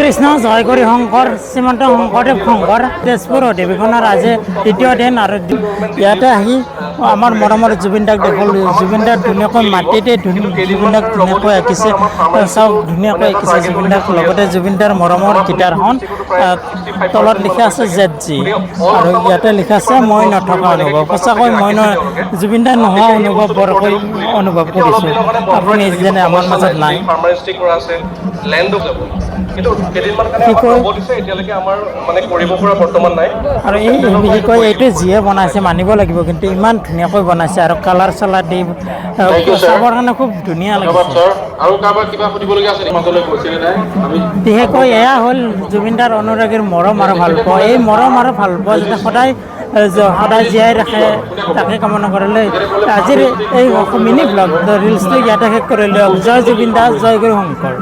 কৃষ্ণ জয় কৰি শংকৰ শ্ৰীমন্ত শংকৰদেৱ শংকৰ তেজপুৰ অধিৱেশনৰ আজি তৃতীয় দিন আৰু ইয়াতে আহি আমাৰ মৰমৰ জুবিন দাক দেখিলোঁ। জুবিন দাক ধুনীয়াকৈ মাটিতে জুবিন দাক ধুনীয়াকৈ আঁকিছে, চাওক ধুনীয়াকৈ আঁকিছে জুবিন দাক। লগতে জুবিন দাৰ মৰমৰ গীটাৰখন তলত লিখা আছে ZG আৰু ইয়াতে লিখা আছে মই নথকা অনুভৱ। সঁচাকৈ মই জুবিন দা নোহোৱা অনুভৱ বৰকৈ অনুভৱ কৰিছোঁ। আপুনি যেনে আমাৰ মাজত নাই। আৰু এই বিশেষকৈ এইটো যিয়ে বনাইছে মানিব লাগিব, কিন্তু ইমান ধুনীয়াকৈ বনাইছে আৰু কালাৰ চালাৰ দি চাবৰ কাৰণে খুব ধুনীয়া লাগিছে। বিশেষকৈ এয়া হ'ল জুবিনদাৰ অনুৰাগীৰ মৰম আৰু ভালপোৱা। এই মৰম আৰু ভালপোৱা যাতে সদায় জীয়াই ৰাখে তাকে কামনা কৰিলে আজিৰ এই মিনি ব্লগ ৰিলছটো ইয়াতে শেষ কৰিলোঁ। জয় জুবিন দা, জয় গুৰু শংকৰ।